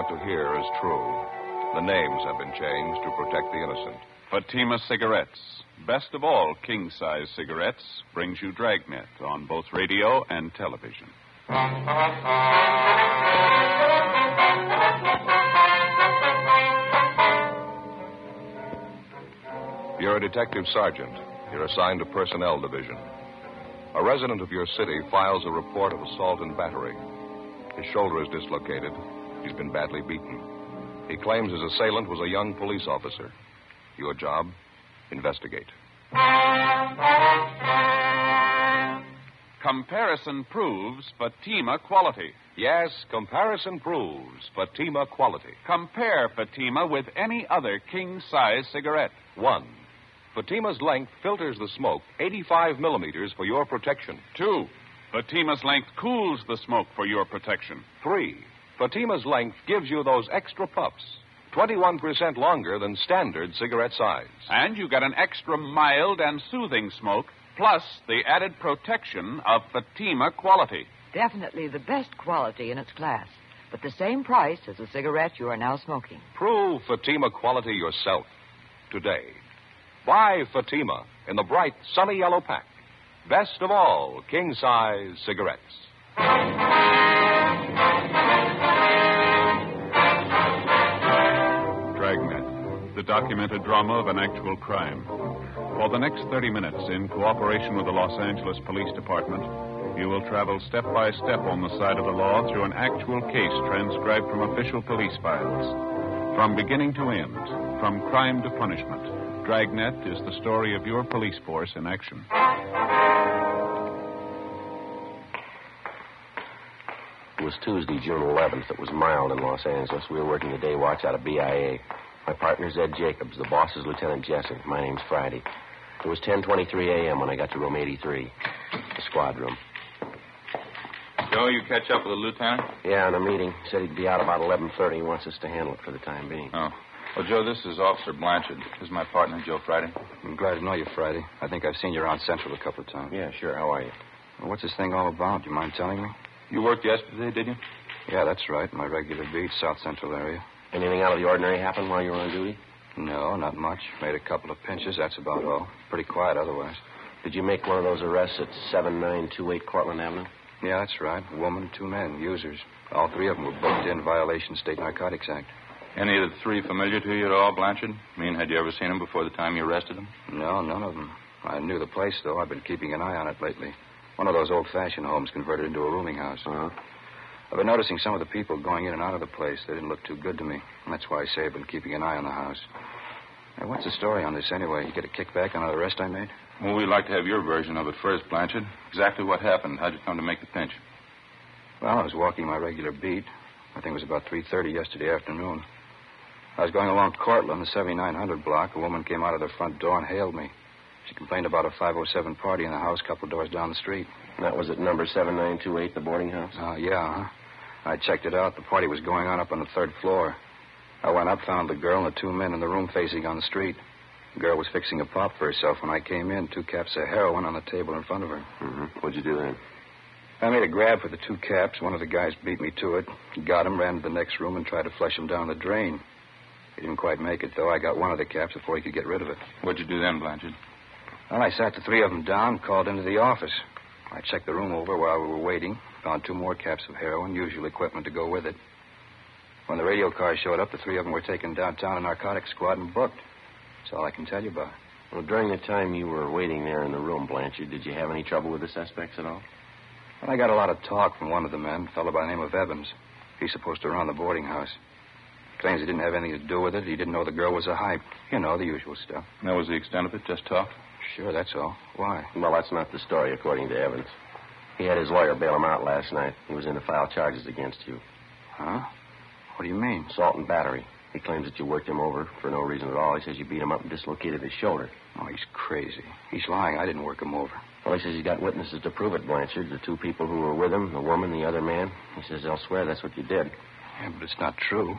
about to hear is true. The names have been changed to protect the innocent. Fatima Cigarettes, best of all king-size cigarettes, brings you Dragnet on both radio and television. You're a detective sergeant. You're assigned to Personnel Division. A resident of your city files a report of assault and battery. His shoulder is dislocated. He's been badly beaten. He claims his assailant was a young police officer. Your job? Investigate. Comparison proves Fatima quality. Yes, comparison proves Fatima quality. Compare Fatima with any other king-size cigarette. 1. Fatima's length filters the smoke 85 millimeters for your protection. 2. Fatima's length cools the smoke for your protection. 3. Fatima's length gives you those extra puffs, 21% longer than standard cigarette size. And you get an extra mild and soothing smoke, plus the added protection of Fatima quality. Definitely the best quality in its class, but the same price as the cigarette you are now smoking. Prove Fatima quality yourself today. Buy Fatima in the bright, sunny yellow pack. Best of all, king-size cigarettes. Dragnet, the documented drama of an actual crime. For the next 30 minutes, in cooperation with the Los Angeles Police Department, you will travel step by step on the side of the law through an actual case transcribed from official police files. From beginning to end, from crime to punishment, Dragnet is the story of your police force in action. It was Tuesday, June 11th. It was mild in Los Angeles. We were working the day watch out of BIA. My partner's Ed Jacobs. The boss is Lieutenant Jessup. My name's Friday. It was 10:23 a.m. when I got to room 83, the squad room. Joe, you catch up with the lieutenant? Yeah, in a meeting. Said he'd be out about 11:30. He wants us to handle it for the time being. Oh. Well, Joe, this is Officer Blanchard. This is my partner, Joe Friday. I'm glad to know you, Friday. I think I've seen you around Central a couple of times. Yeah, sure. How are you? Well, what's this thing all about? Do you mind telling me? You worked yesterday, did you? Yeah, that's right. My regular beat, South Central area. Anything out of the ordinary happen while you were on duty? No, not much. Made a couple of pinches, that's about all. Pretty quiet otherwise. Did you make one of those arrests at 7928 Cortlandt Avenue? Yeah, that's right. A woman, 2 men, users. All 3 of them were booked in violation of State Narcotics Act. Any of the 3 familiar to you at all, Blanchard? I mean, had you ever seen them before the time you arrested them? No, none of them. I knew the place, though. I've been keeping an eye on it lately. One of those old-fashioned homes converted into a rooming house. Uh-huh. I've been noticing some of the people going in and out of the place. They didn't look too good to me. And that's why I say I've been keeping an eye on the house. Hey, what's the story on this, anyway? You get a kickback on the arrest I made? Well, we'd like to have your version of it first, Blanchard. Exactly what happened. How'd you come to make the pinch? Well, I was walking my regular beat. I think it was about 3:30 yesterday afternoon. I was going along Cortlandt, the 7900 block. A woman came out of the front door and hailed me. She complained about a 507 party in the house a couple doors down the street. And that was at number 7928, the boarding house? Yeah. I checked it out. The party was going on up on the 3rd floor. I went up, found the girl and the 2 men in the room facing on the street. The girl was fixing a pop for herself when I came in. 2 caps of heroin on the table in front of her. Mm-hmm. What'd you do then? I made a grab for the 2 caps. One of the guys beat me to it. Got him, ran to the next room, and tried to flush him down the drain. He didn't quite make it, though. I got one of the caps before he could get rid of it. What'd you do then, Blanchard? Well, I sat the 3 of them down, called into the office. I checked the room over while we were waiting, found 2 more caps of heroin, usual equipment to go with it. When the radio car showed up, the 3 of them were taken downtown to narcotics squad and booked. That's all I can tell you about it. Well, during the time you were waiting there in the room, Blanchard, did you have any trouble with the suspects at all? Well, I got a lot of talk from one of the men, a fellow by the name of Evans. He's supposed to run the boarding house. Claims he didn't have anything to do with it. He didn't know the girl was a hype. You know, the usual stuff. And that was the extent of it, just talk? Sure, that's all. Why? Well, that's not the story, according to Evans. He had his lawyer bail him out last night. He was in to file charges against you. Huh? What do you mean? Assault and battery. He claims that you worked him over for no reason at all. He says you beat him up and dislocated his shoulder. Oh, he's crazy. He's lying. I didn't work him over. Well, he says he's got witnesses to prove it, Blanchard. The 2 people who were with him, the woman, the other man. He says they'll swear that's what you did. Yeah, but it's not true.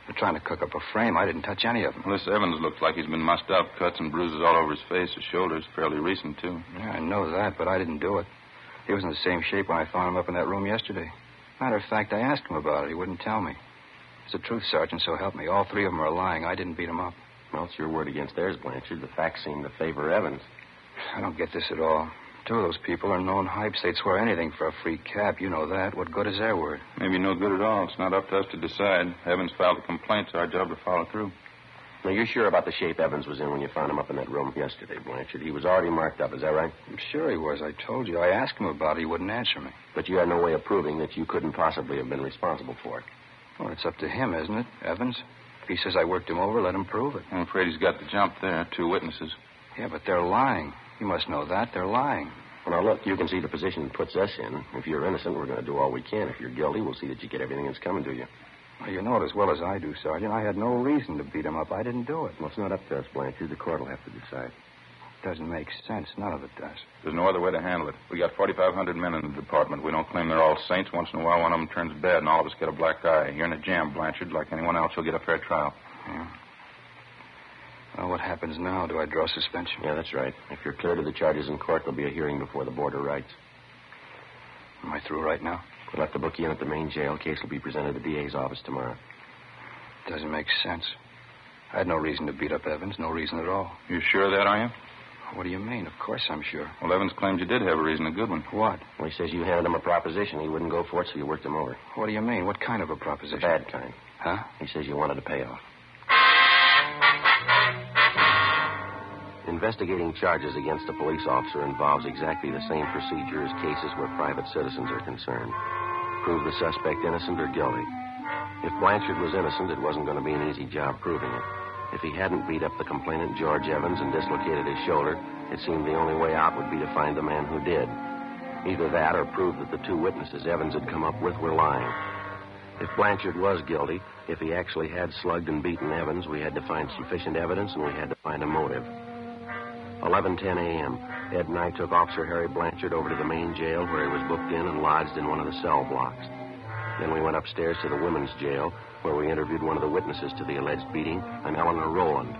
They're trying to cook up a frame. I didn't touch any of them. Well, this Evans looks like he's been mussed up. Cuts and bruises all over his face. His shoulder's fairly recent, too. Yeah, I know that, but I didn't do it. He was in the same shape when I found him up in that room yesterday. Matter of fact, I asked him about it. He wouldn't tell me. It's the truth, Sergeant, so help me. All three of them are lying. I didn't beat them up. Well, it's your word against theirs, Blanchard. The facts seem to favor Evans. I don't get this at all. Two of those people are known hypes. They'd swear anything for a free cap. You know that. What good is their word? Maybe no good at all. It's not up to us to decide. Evans filed a complaint. It's our job to follow through. Now, you're sure about the shape Evans was in when you found him up in that room yesterday, Blanchard? He was already marked up, is that right? I'm sure he was. I told you. I asked him about it. He wouldn't answer me. But you had no way of proving that you couldn't possibly have been responsible for it. Well, it's up to him, isn't it, Evans? If he says I worked him over, let him prove it. I'm afraid he's got the jump there. Two witnesses. Yeah, but they're lying. You must know that. They're lying. Well, now, look, you can see the position it puts us in. If you're innocent, we're going to do all we can. If you're guilty, we'll see that you get everything that's coming to you. Well, you know it as well as I do, Sergeant. I had no reason to beat him up. I didn't do it. Well, it's not up to us, Blanchard. The court will have to decide. Doesn't make sense. None of it does. There's no other way to handle it. We got 4,500 men in the department. We don't claim they're all saints. Once in a while, one of them turns bad, and all of us get a black eye. You're in a jam, Blanchard. Like anyone else, you'll get a fair trial. Yeah. Well, what happens now? Do I draw suspension? Yeah, that's right. If you're cleared of the charges in court, there'll be a hearing before the board of rights. Am I through right now? We'll have to book you in at the main jail. Case will be presented at the DA's office tomorrow. Doesn't make sense. I had no reason to beat up Evans. No reason at all. You sure of that, are you? What do you mean? Of course I'm sure. Well, Evans claims you did have a reason, a good one. What? Well, he says you handed him a proposition. He wouldn't go for it, so you worked him over. What do you mean? What kind of a The proposition? bad kind. Huh? He says you wanted to pay off. Investigating charges against a police officer involves exactly the same procedure as cases where private citizens are concerned. Prove the suspect innocent or guilty. If Blanchard was innocent, it wasn't going to be an easy job proving it. If he hadn't beat up the complainant, George Evans, and dislocated his shoulder, it seemed the only way out would be to find the man who did. Either that or prove that the two witnesses Evans had come up with were lying. If Blanchard was guilty, if he actually had slugged and beaten Evans, we had to find sufficient evidence and we had to find a motive. 11:10 a.m., Ed and I took Officer Harry Blanchard over to the main jail where he was booked in and lodged in one of the cell blocks. Then we went upstairs to the women's jail where we interviewed one of the witnesses to the alleged beating, an Eleanor Rowland.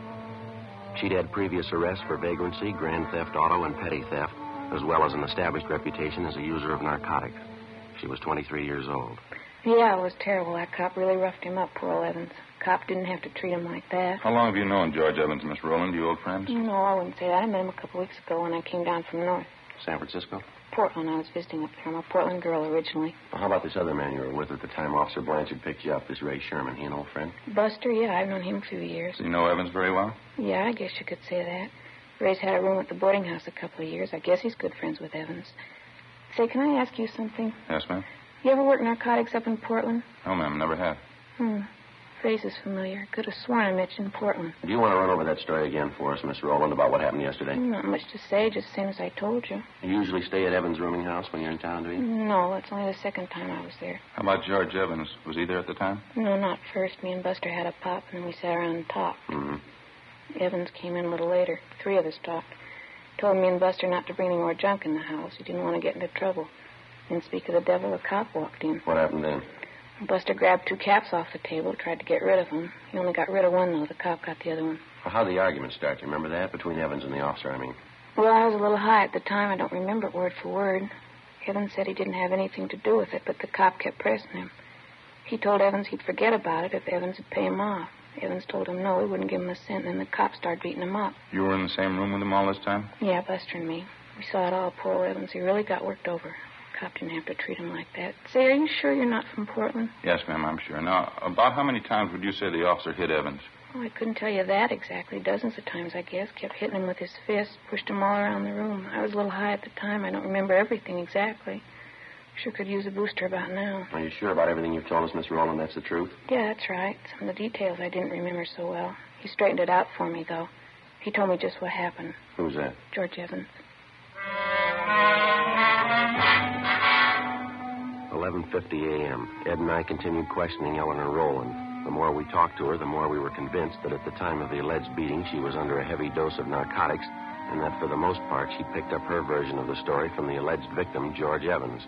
She'd had previous arrests for vagrancy, grand theft auto, and petty theft, as well as an established reputation as a user of narcotics. She was 23 years old. Yeah, it was terrible. That cop really roughed him up, poor old Evans. Cop didn't have to treat him like that. How long have you known George Evans, Miss Rowland? You old friends? No, I wouldn't say that. I met him a couple weeks ago when I came down from north. San Francisco? Portland. I was visiting up there. I'm a Portland girl originally. Well, how about this other man you were with at the time Officer Blanchard picked you up, this Ray Sherman? He an old friend? Buster, yeah, I've known him a few years. Do you know Evans very well? Yeah, I guess you could say that. Ray's had a room at the boarding house a couple of years. I guess he's good friends with Evans. Say, can I ask you something? Yes, ma'am. You ever work narcotics up in Portland? No, ma'am, never have. Face is familiar. Could have sworn I mentioned Portland. Do you want to run over that story again for us, Miss Rowland, about what happened yesterday? Not much to say, just the same as I told you. You usually stay at Evans' rooming house when you're in town, do you? No, that's only the second time I was there. How about George Evans? Was he there at the time? No, not first. Me and Buster had a pop, and then we sat around and talked. Mm-hmm. Evans came in a little later. Three of us talked. Told me and Buster not to bring any more junk in the house. He didn't want to get into trouble. Didn't speak of the devil. A cop walked in. What happened then? Buster grabbed two caps off the table, tried to get rid of them. He only got rid of one, though. The cop got the other one. Well, how'd the argument start? You remember that? Between Evans and the officer, I mean. Well, I was a little high at the time. I don't remember it word for word. Evans said he didn't have anything to do with it, but the cop kept pressing him. He told Evans he'd forget about it if Evans would pay him off. Evans told him no, he wouldn't give him a cent, and then the cop started beating him up. You were in the same room with him all this time? Yeah, Buster and me. We saw it all. Poor old Evans. He really got worked over. Cop didn't have to treat him like that. Say, are you sure you're not from Portland? Yes, ma'am, I'm sure. Now, about how many times would you say the officer hit Evans? Oh, I couldn't tell you that exactly. Dozens of times, I guess. Kept hitting him with his fist, pushed him all around the room. I was a little high at the time. I don't remember everything exactly. Sure could use a booster about now. Are you sure about everything you've told us, Miss Rowland? That's the truth? Yeah, that's right. Some of the details I didn't remember so well. He straightened it out for me, though. He told me just what happened. Who's that? George Evans. 11:50 a.m. Ed and I continued questioning Eleanor Rowland. The more we talked to her, the more we were convinced that at the time of the alleged beating, she was under a heavy dose of narcotics, and that for the most part, she picked up her version of the story from the alleged victim, George Evans.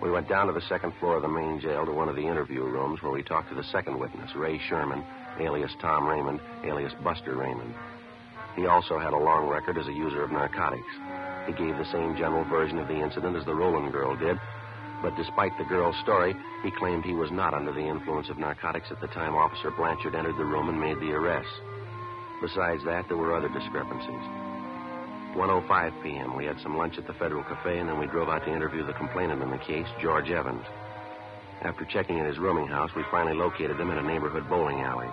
We went down to the second floor of the main jail to one of the interview rooms where we talked to the second witness, Ray Sherman, alias Tom Raymond, alias Buster Raymond. He also had a long record as a user of narcotics. He gave the same general version of the incident as the Rowland girl did, But despite the girl's story, he claimed he was not under the influence of narcotics at the time Officer Blanchard entered the room and made the arrest. Besides that, there were other discrepancies. 1:05 p.m., we had some lunch at the Federal Cafe, and then we drove out to interview the complainant in the case, George Evans. After checking in his rooming house, we finally located him in a neighborhood bowling alley.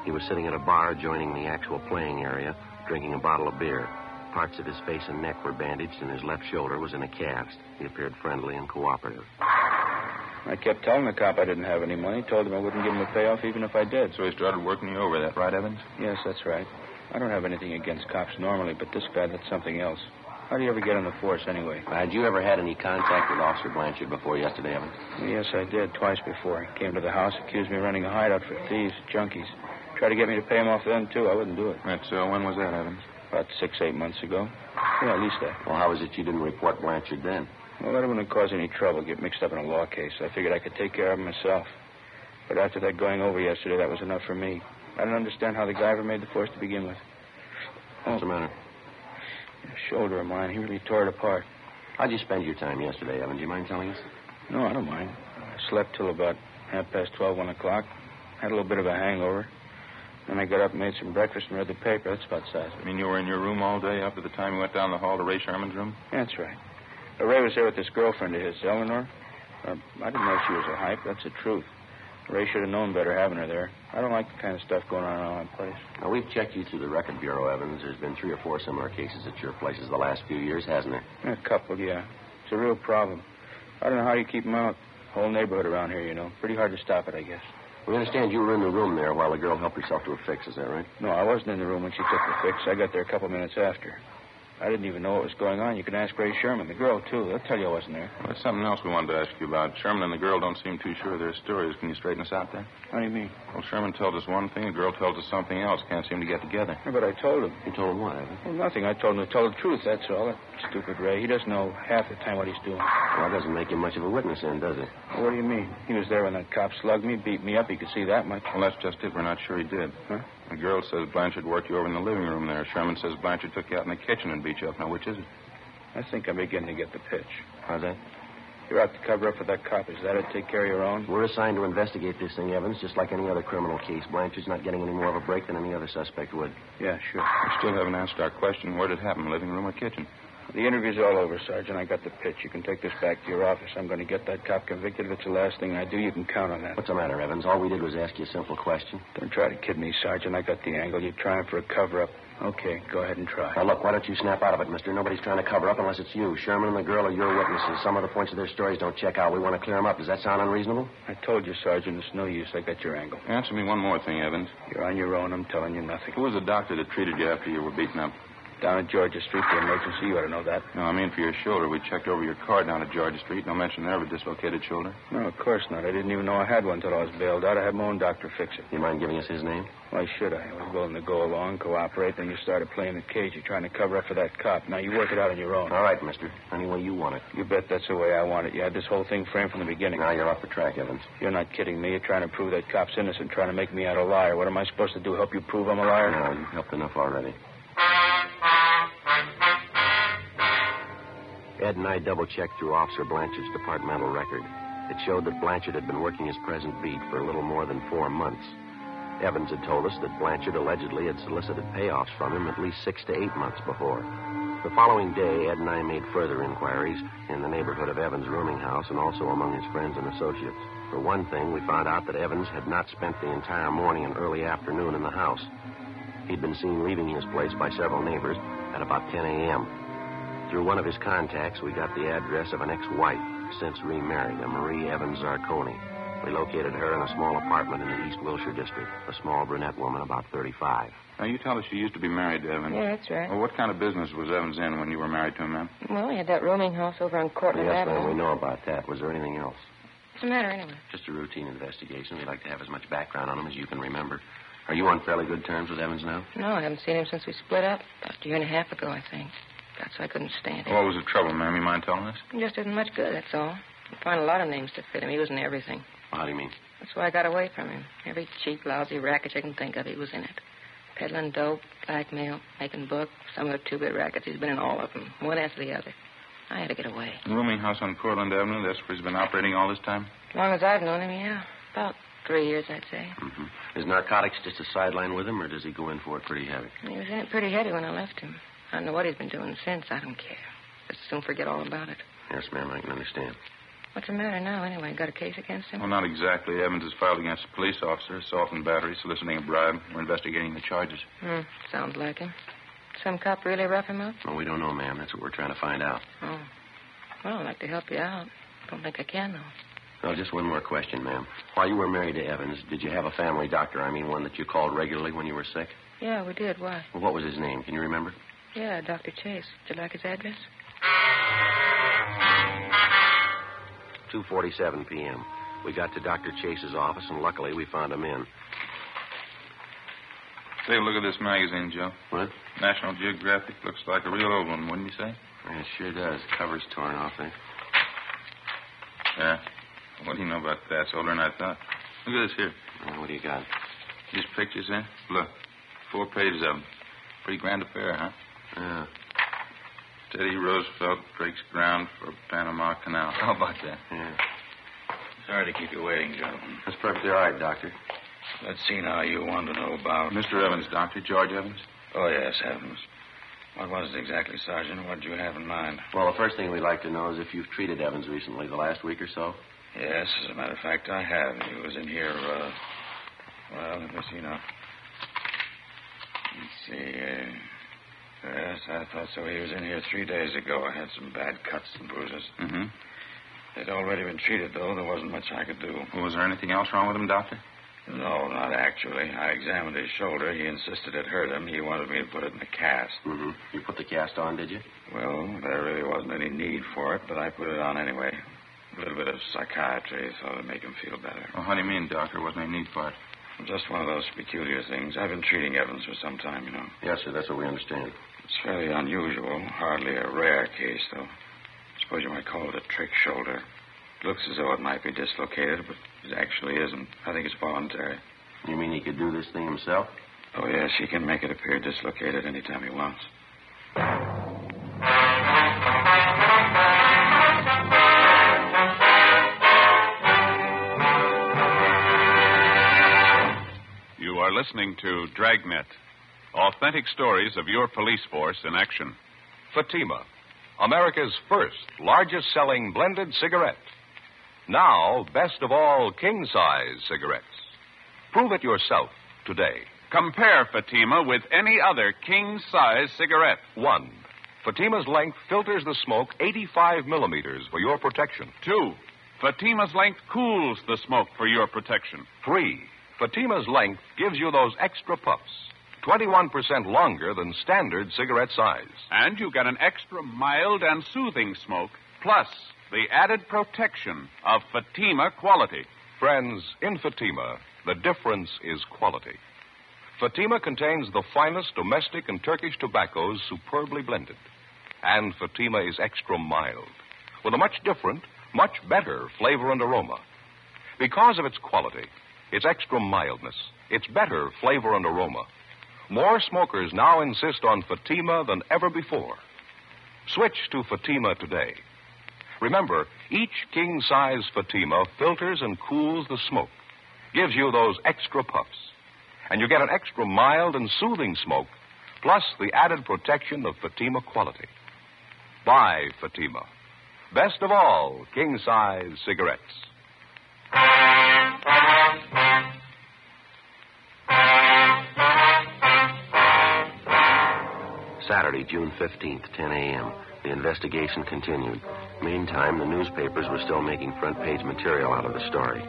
He was sitting at a bar adjoining the actual playing area, drinking a bottle of beer. Parts of his face and neck were bandaged, and his left shoulder was in a cast. He appeared friendly and cooperative. I kept telling the cop I didn't have any money. Told him I wouldn't give him a payoff even if I did. So he started working you over, that right, Evans? Yes, that's right. I don't have anything against cops normally, but this guy, that's something else. How do you ever get on the force anyway? Had you ever had any contact with Officer Blanchard before yesterday, Evans? Yes, I did, twice before. He came to the house, accused me of running a hideout for thieves, junkies. Tried to get me to pay him off then, too. I wouldn't do it. That's when was that, Evans? About 6-8 months ago. Yeah, at least that. Well, how was it you didn't report Blanchard then? Well, that wouldn't cause any trouble, get mixed up in a law case. I figured I could take care of him myself. But after that going over yesterday, that was enough for me. I don't understand how the guy ever made the force to begin with. What's the matter? The shoulder of mine, he really tore it apart. How'd you spend your time yesterday, Evans? Do you mind telling us? No, I don't mind. I slept till about 12:30, 1 o'clock. Had a little bit of a hangover. Then I got up and made some breakfast and read the paper. That's about size. I mean, you were in your room all day after the time you went down the hall to Ray Sherman's room? That's right. Ray was there with this girlfriend of his, Eleanor. I didn't know she was a hype. That's the truth. Ray should have known better having her there. I don't like the kind of stuff going on around my place. Now, we've checked you through the record bureau, Evans. There's been 3 or 4 similar cases at your places the last few years, hasn't there? A couple, yeah. It's a real problem. I don't know how you keep them out. Whole neighborhood around here, you know. Pretty hard to stop it, I guess. We understand you were in the room there while the girl helped herself to a fix. Is that right? No, I wasn't in the room when she took the fix. I got there a couple minutes after. I didn't even know what was going on. You can ask Ray Sherman, the girl, too. They'll tell you I wasn't there. Well, there's something else we wanted to ask you about. Sherman and the girl don't seem too sure of their stories. Can you straighten us out there? What do you mean? Well, Sherman tells us one thing, the girl tells us something else. Can't seem to get together. Yeah, but I told him. You told him what, Evans? Well, nothing. I told him to tell the truth, that's all. That stupid Ray. He doesn't know half the time what he's doing. Well, that doesn't make him much of a witness then, does it? Well, what do you mean? He was there when that cop slugged me, beat me up. He could see that much. Well, that's just it. We're not sure he did. Huh? The girl says Blanchard worked you over in the living room there. Sherman says Blanchard took you out in the kitchen and beat you up. Now, which is it? I think I'm beginning to get the pitch. How's that? You're out to cover up for that cop. Is that it? Take care of your own? We're assigned to investigate this thing, Evans, just like any other criminal case. Blanchard's not getting any more of a break than any other suspect would. Yeah, sure. We still haven't answered our question. Where did it happen, living room or kitchen? The interview's all over, Sergeant. I got the pitch. You can take this back to your office. I'm going to get that cop convicted. If it's the last thing I do, you can count on that. What's the matter, Evans? All we did was ask you a simple question. Don't try to kid me, Sergeant. I got the angle. You're trying for a cover-up. Okay, go ahead and try. Now, look, why don't you snap out of it, mister? Nobody's trying to cover up unless it's you. Sherman and the girl are your witnesses. Some of the points of their stories don't check out. We want to clear them up. Does that sound unreasonable? I told you, Sergeant, it's no use. I got your angle. Answer me one more thing, Evans. You're on your own. I'm telling you nothing. Who was the doctor that treated you after you were beaten up? Down at Georgia Street, the emergency. You ought to know that. No, I mean for your shoulder. We checked over your car down at Georgia Street. No mention there of a dislocated shoulder. No, of course not. I didn't even know I had one until I was bailed out. I had my own doctor fix it. You mind giving us his name? Why should I? I was willing to go along, cooperate, then you started playing the cage. You're trying to cover up for that cop. Now you work it out on your own. All right, mister. Any way you want it. You bet that's the way I want it. You had this whole thing framed from the beginning. Now you're off the track, Evans. You're not kidding me. You're trying to prove that cop's innocent, trying to make me out a liar. What am I supposed to do, help you prove I'm a liar? No, you've helped enough already. Ed and I double-checked through Officer Blanchard's departmental record. It showed that Blanchard had been working his present beat for a little more than 4 months. Evans had told us that Blanchard allegedly had solicited payoffs from him at least 6 to 8 months before. The following day, Ed and I made further inquiries in the neighborhood of Evans' rooming house and also among his friends and associates. For one thing, we found out that Evans had not spent the entire morning and early afternoon in the house. He'd been seen leaving his place by several neighbors at about 10 a.m. Through one of his contacts, we got the address of an ex-wife, since remarried, a Marie Evans Zarconi. We located her in a small apartment in the East Wilshire district, a small brunette woman about 35. Now, you tell us she used to be married to Evans. Yeah, that's right. Well, what kind of business was Evans in when you were married to him, ma'am? Well, he had that rooming house over on Cortland Yes, Avenue. ma'am, we know about that. Was there anything else? What's the matter, anyway? Just a routine investigation. We'd like to have as much background on him as you can remember. Are you on fairly good terms with Evans now? No, I haven't seen him since we split up. About a year and a half ago, I think. That's why I couldn't stand him. What was the trouble, ma'am? You mind telling us? He just isn't much good, that's all. You find a lot of names to fit him. He was in everything. Well, how do you mean? That's why I got away from him. Every cheap, lousy racket you can think of, he was in it. Peddling dope, blackmail, making book, some of the two-bit rackets. He's been in all of them, one after the other. I had to get away. Rooming house on Portland Avenue, that's where he's been operating all this time? As long as I've known him, yeah. About 3 years, I'd say. Mm-hmm. Is narcotics just a sideline with him, or does he go in for it pretty heavy? He was in it pretty heavy when I left him. I don't know what he's been doing since. I don't care. Just soon forget all about it. Yes, ma'am, I can understand. What's the matter now, anyway? Got a case against him? Well, not exactly. Evans has filed against a police officer, assault and battery, soliciting a bribe. We're investigating the charges. Sounds like him. Some cop really rough him up? Well, we don't know, ma'am. That's what we're trying to find out. Oh. Well, I'd like to help you out. Don't think I can, though. Well, just one more question, ma'am. While you were married to Evans, did you have a family doctor? I mean, one that you called regularly when you were sick? Yeah, we did. Why? Well, what was his name? Can you remember? Yeah, Dr. Chase. Would you like his address? 2:47 p.m. We got to Dr. Chase's office, and luckily we found him in. Take a look at this magazine, Joe. What? National Geographic. Looks like a real old one, wouldn't you say? Yeah, it sure does. Cover's torn off there. Yeah. What do you know about that? It's older than I thought. Look at this here. Well, what do you got? These pictures, eh? Look. 4 pages of them. Pretty grand affair, huh? Yeah. Teddy Roosevelt breaks ground for Panama Canal. How about that? Yeah. Sorry to keep you waiting, gentlemen. That's perfectly all right, Doctor. Let's see now. You want to know about... Mr. Evans, Doctor. George Evans. Oh, yes, Evans. What was it exactly, Sergeant? What did you have in mind? Well, the first thing we'd like to know is if you've treated Evans recently, the last week or so. Yes, as a matter of fact, I have. He was in here, well, let me see now. Let's see, yes, I thought so. He was in here 3 days ago. I had some bad cuts and bruises. Mm-hmm. They'd already been treated, though. There wasn't much I could do. Well, was there anything else wrong with him, Doctor? No, not actually. I examined his shoulder. He insisted it hurt him. He wanted me to put it in a cast. Mm-hmm. You put the cast on, did you? Well, there really wasn't any need for it, but I put it on anyway. A little bit of psychiatry thought it'd make him feel better. Well, how do you mean, Doctor? Wasn't any need for it? Just one of those peculiar things. I've been treating Evans for some time, you know. Yes, sir. That's what we understand. It's fairly unusual. Hardly a rare case, though. I suppose you might call it a trick shoulder. It looks as though it might be dislocated, but it actually isn't. I think it's voluntary. You mean he could do this thing himself? Oh, yes. He can make it appear dislocated anytime he wants. You are listening to Dragnet, authentic stories of your police force in action. Fatima, America's first largest-selling blended cigarette. Now, best of all, king-size cigarettes. Prove it yourself today. Compare Fatima with any other king-size cigarette. 1. Fatima's length filters the smoke 85 millimeters for your protection. 2. Fatima's length cools the smoke for your protection. 3. Fatima's length gives you those extra puffs, 21% longer than standard cigarette size. And you get an extra mild and soothing smoke, plus the added protection of Fatima quality. Friends, in Fatima, the difference is quality. Fatima contains the finest domestic and Turkish tobaccos superbly blended. And Fatima is extra mild, with a much different, much better flavor and aroma. Because of its quality, its extra mildness, its better flavor and aroma, more smokers now insist on Fatima than ever before. Switch to Fatima today. Remember, each king-size Fatima filters and cools the smoke, gives you those extra puffs, and you get an extra mild and soothing smoke, plus the added protection of Fatima quality. Buy Fatima. Best of all, king-size cigarettes. Saturday, June 15th, 10 a.m. The investigation continued. Meantime, the newspapers were still making front-page material out of the story.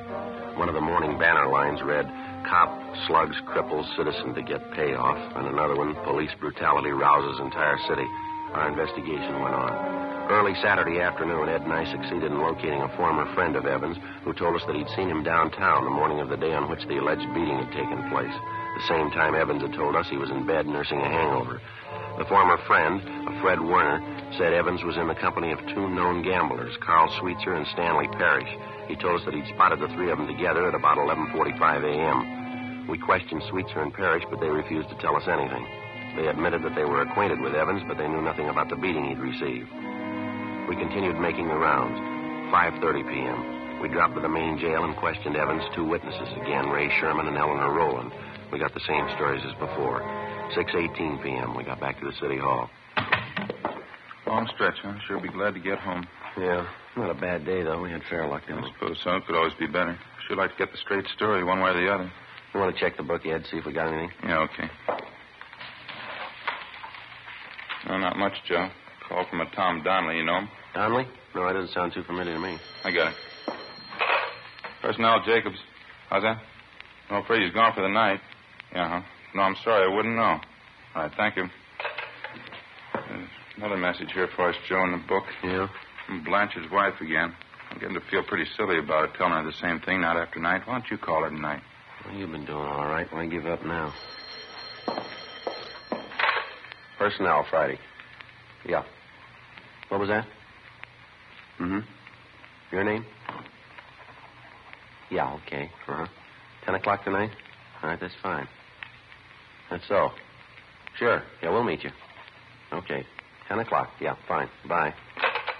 One of the morning banner lines read, "Cop slugs cripples citizen to get payoff," and another one, "Police brutality rouses entire city." Our investigation went on. Early Saturday afternoon, Ed and I succeeded in locating a former friend of Evans who told us that he'd seen him downtown the morning of the day on which the alleged beating had taken place. The same time Evans had told us he was in bed nursing a hangover. The former friend, a Fred Werner, said Evans was in the company of 2 known gamblers, Carl Sweetser and Stanley Parrish. He told us that he'd spotted the 3 of them together at about 11:45 a.m. We questioned Sweetser and Parrish, but they refused to tell us anything. They admitted that they were acquainted with Evans, but they knew nothing about the beating he'd received. We continued making the rounds. 5:30 p.m. We dropped to the main jail and questioned Evans' two witnesses again, Ray Sherman and Eleanor Rowland. We got the same stories as before. 6:18 p.m. We got back to the city hall. Long stretch, huh? Sure be glad to get home. Yeah, not a bad day, though. We had fair luck, didn't we? I suppose so. It could always be better. Sure like to get the straight story one way or the other. You want to check the book, Ed, see if we got anything? Yeah, okay. No, not much, Joe. Call from a Tom Donnelly, you know him? Donnelly? No, that doesn't sound too familiar to me. I got it. Personnel Jacobs. How's that? No, afraid he's gone for the night. Yeah, huh? No, I'm sorry. I wouldn't know. All right, thank you. There's another message here for us, Joe, in the book. Yeah? From Blanche's wife again. I'm getting to feel pretty silly about it, telling her the same thing night after night. Why don't you call her tonight? Well, you've been doing all right. Why give up now? Personnel, Friday. Yeah. What was that? Mm-hmm. Your name? Yeah, okay. Uh-huh. 10 o'clock tonight? All right, that's fine. That's so. Sure. Yeah, we'll meet you. Okay. 10 o'clock. Yeah, fine. Bye.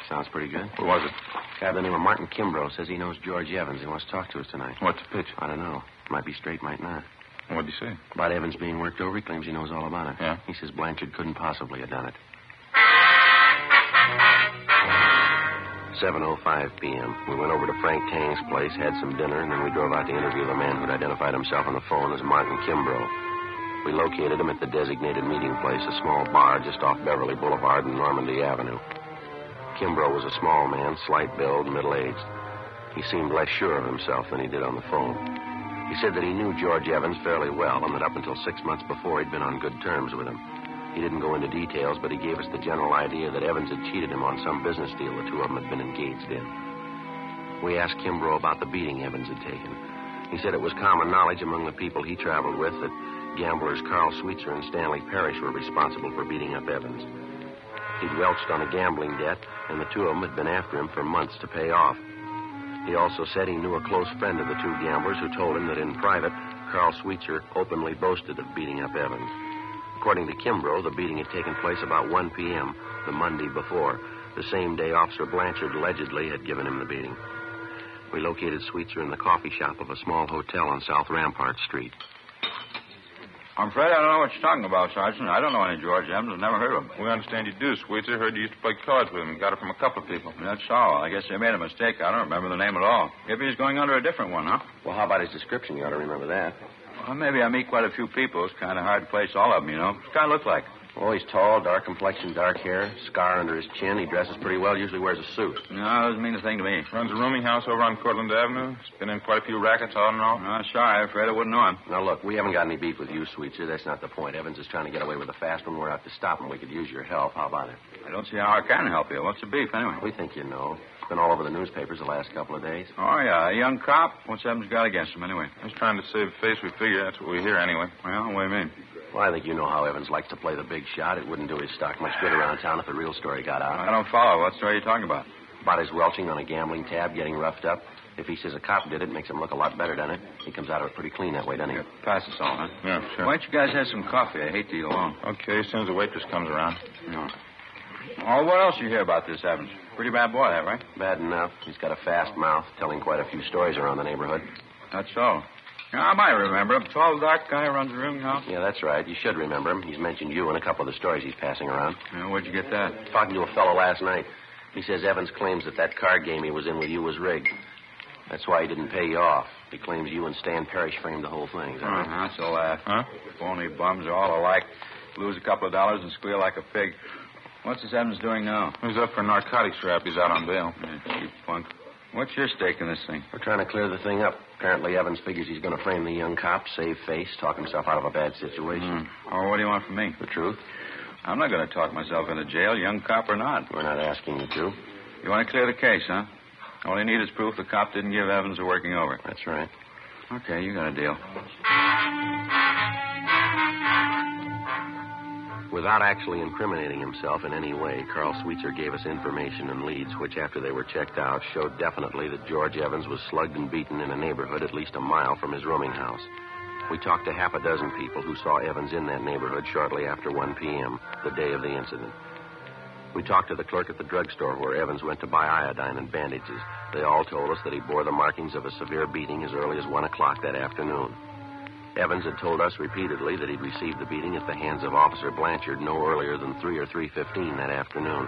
Sounds pretty good. Who was it? Guy by the name of Martin Kimbrough says he knows George Evans. He wants to talk to us tonight. What's the pitch? I don't know. Might be straight, might not. What'd he say? About Evans being worked over. He claims he knows all about it. Yeah? He says Blanchard couldn't possibly have done it. 7:05 p.m. We went over to Frank Tang's place, had some dinner, and then we drove out to interview the man who'd identified himself on the phone as Martin Kimbrough. We located him at the designated meeting place, a small bar just off Beverly Boulevard and Normandy Avenue. Kimbrough was a small man, slight build, middle-aged. He seemed less sure of himself than he did on the phone. He said that he knew George Evans fairly well and that up until 6 months before he'd been on good terms with him. He didn't go into details, but he gave us the general idea that Evans had cheated him on some business deal the two of them had been engaged in. We asked Kimbrough about the beating Evans had taken. He said it was common knowledge among the people he traveled with that gamblers Carl Sweetser and Stanley Parrish were responsible for beating up Evans. He'd welched on a gambling debt, and the two of them had been after him for months to pay off. He also said he knew a close friend of the two gamblers who told him that in private, Carl Sweetser openly boasted of beating up Evans. According to Kimbrough, the beating had taken place about 1 p.m., the Monday before, the same day Officer Blanchard allegedly had given him the beating. We located Sweetser in the coffee shop of a small hotel on South Rampart Street. I'm afraid I don't know what you're talking about, Sergeant. I don't know any George Evans. I've never heard of him. We understand you do, Sweetser. Heard you used to play cards with him. Got it from a couple of people. That's all. I guess they made a mistake. I don't remember the name at all. Maybe he's going under a different one, huh? Well, how about his description? You ought to remember that. Well, maybe I meet quite a few people. It's kind of hard to place all of them, you know. What's the guy look like? Oh, he's tall, dark complexion, dark hair, scar under his chin. He dresses pretty well, usually wears a suit. No, it doesn't mean a thing to me. Runs a rooming house over on Cortlandt Avenue. He's been in quite a few rackets on and off. No, sorry. I'm afraid I wouldn't know him. Now, look, we haven't got any beef with you, Sweetser. That's not the point. Evans is trying to get away with a fast one. We're out to stop him. We could use your help. How about it? I don't see how I can help you. What's the beef, anyway? We think you know. It's been all over the newspapers the last couple of days. Oh, yeah. A young cop? What's Evans got against him, anyway? He's trying to save face. We figure that's what we hear anyway. Well, what do you mean? Well, I think you know how Evans likes to play the big shot. It wouldn't do his stock much good around town if the real story got out. I don't follow. What story are you talking about? About his welching on a gambling tab, getting roughed up. If he says a cop did it, makes him look a lot better, doesn't it? He comes out of it pretty clean that way, doesn't he? Here, pass us all, huh? Yeah, sure. Why don't you guys have some coffee? I hate to eat alone. Okay, as soon as the waitress comes around. No. Oh, what else you hear about this Evans? Pretty bad boy, that, right? Bad enough. He's got a fast mouth, telling quite a few stories around the neighborhood. That's so. Yeah, I might remember him. Tall, dark guy runs a rooming house. Yeah, that's right. You should remember him. He's mentioned you in a couple of the stories he's passing around. Yeah, where'd you get that? Talking to a fellow last night. He says Evans claims that card game he was in with you was rigged. That's why he didn't pay you off. He claims you and Stan Parrish framed the whole thing. Is that right? That's a laugh. Huh? Phony bums are all alike. Lose a couple of dollars and squeal like a pig. What's this Evans doing now? He's up for narcotics rap. He's out on bail. Yeah, cheap punk. What's your stake in this thing? We're trying to clear the thing up. Apparently, Evans figures he's going to frame the young cop, save face, talk himself out of a bad situation. Oh, what do you want from me? The truth? I'm not going to talk myself into jail, young cop or not. We're not asking you to. You want to clear the case, huh? All you need is proof the cop didn't give Evans a working over. That's right. Okay, you got a deal. Without actually incriminating himself in any way, Carl Sweetser gave us information and leads which, after they were checked out, showed definitely that George Evans was slugged and beaten in a neighborhood at least a mile from his rooming house. We talked to half a dozen people who saw Evans in that neighborhood shortly after 1 p.m., the day of the incident. We talked to the clerk at the drugstore where Evans went to buy iodine and bandages. They all told us that he bore the markings of a severe beating as early as 1 o'clock that afternoon. Evans had told us repeatedly that he'd received the beating at the hands of Officer Blanchard no earlier than 3 or 3:15 that afternoon.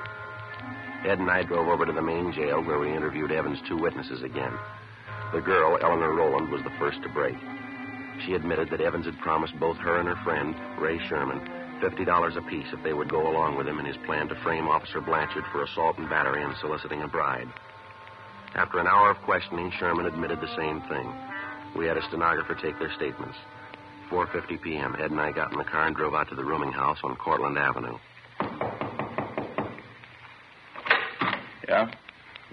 Ed and I drove over to the main jail where we interviewed Evans' 2 witnesses again. The girl, Eleanor Rowland, was the first to break. She admitted that Evans had promised both her and her friend, Ray Sherman, $50 apiece if they would go along with him in his plan to frame Officer Blanchard for assault and battery and soliciting a bride. After an hour of questioning, Sherman admitted the same thing. We had a stenographer take their statements. 4:50 p.m., Ed and I got in the car and drove out to the rooming house on Cortlandt Avenue. Yeah?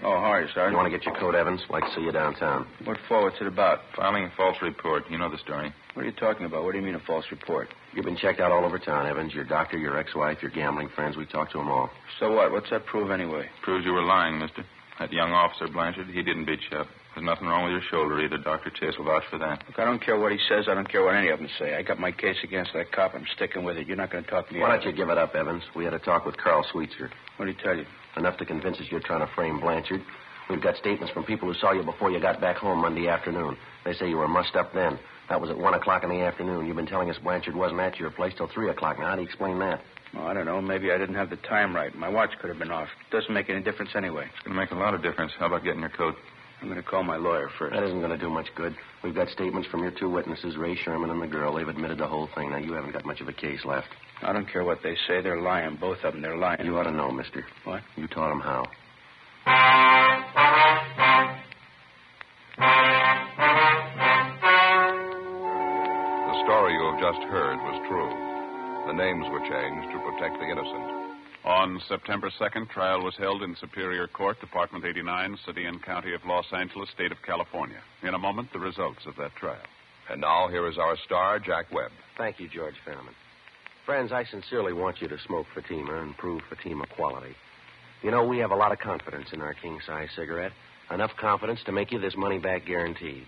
Oh, how are you, Sergeant? You want to get your coat, Evans? Like to see you downtown. What for? What's it about? Filing a false report. You know the story. What are you talking about? What do you mean a false report? You've been checked out all over town, Evans. Your doctor, your ex-wife, your gambling friends. We talked to them all. So what? What's that prove anyway? Proves you were lying, mister. That young officer, Blanchard, he didn't beat you up. There's nothing wrong with your shoulder either. Dr. Chase will vouch for that. Look, I don't care what he says. I don't care what any of them say. I got my case against that cop. I'm sticking with it. You're not going to talk me out. Why don't you give it up, Evans? We had a talk with Carl Sweetser. What did he tell you? Enough to convince us you're trying to frame Blanchard. We've got statements from people who saw you before you got back home Monday afternoon. They say you were mussed up then. That was at 1 o'clock in the afternoon. You've been telling us Blanchard wasn't at your place till 3 o'clock. Now, how do you explain that? Oh, I don't know. Maybe I didn't have the time right. My watch could have been off. Doesn't make any difference anyway. It's going to make a lot of difference. How about getting your coat? I'm going to call my lawyer first. That isn't going to do much good. We've got statements from your 2 witnesses, Ray Sherman and the girl. They've admitted the whole thing. Now, you haven't got much of a case left. I don't care what they say. They're lying. Both of them. They're lying. You ought to know, mister. What? You taught them how. The story you have just heard was true. The names were changed to protect the innocent. On September 2nd, trial was held in Superior Court, Department 89, City and County of Los Angeles, State of California. In a moment, the results of that trial. And now, here is our star, Jack Webb. Thank you, George Fenneman. Friends, I sincerely want you to smoke Fatima and prove Fatima quality. You know, we have a lot of confidence in our king-size cigarette. Enough confidence to make you this money-back guarantee.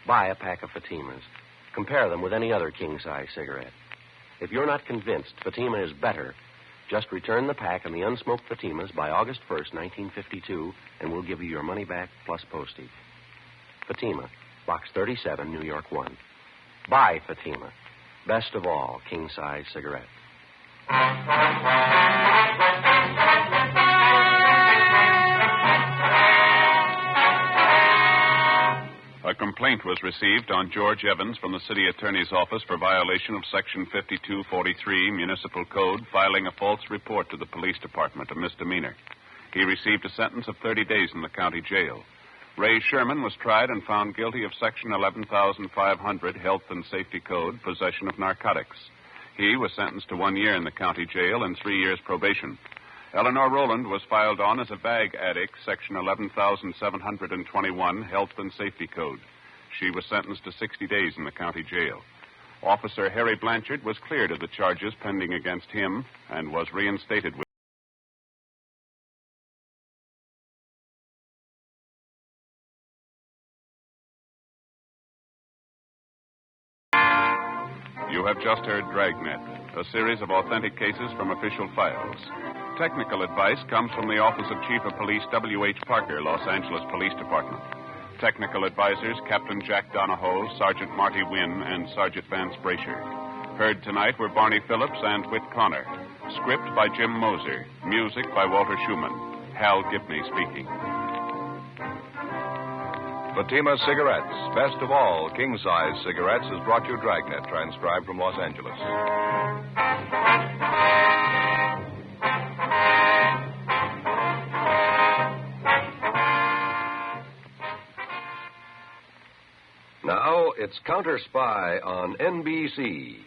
Buy a pack of Fatimas. Compare them with any other king-size cigarette. If you're not convinced Fatima is better, just return the pack and the unsmoked Fatimas by August 1st, 1952, and we'll give you your money back plus postage. Fatima, Box 37, New York 1. Buy Fatima. Best of all, king-size cigarette. A complaint was received on George Evans from the city attorney's office for violation of Section 5243 Municipal Code, filing a false report to the police department, a misdemeanor. He received a sentence of 30 days in the county jail. Ray Sherman was tried and found guilty of Section 11500 Health and Safety Code, possession of narcotics. He was sentenced to 1 year in the county jail and 3 years probation. Eleanor Rowland was filed on as a bag addict, Section 11721, Health and Safety Code. She was sentenced to 60 days in the county jail. Officer Harry Blanchard was cleared of the charges pending against him and was reinstated with You have just heard Dragnet, a series of authentic cases from official files. Technical advice comes from the Office of Chief of Police W.H. Parker, Los Angeles Police Department. Technical advisors Captain Jack Donahoe, Sergeant Marty Wynn, and Sergeant Vance Brasher. Heard tonight were Barney Phillips and Whit Connor. Script by Jim Moser. Music by Walter Schumann. Hal Gibney speaking. Fatima Cigarettes, best of all king-size cigarettes, has brought you Dragnet, transcribed from Los Angeles. Now it's Counter Spy on NBC.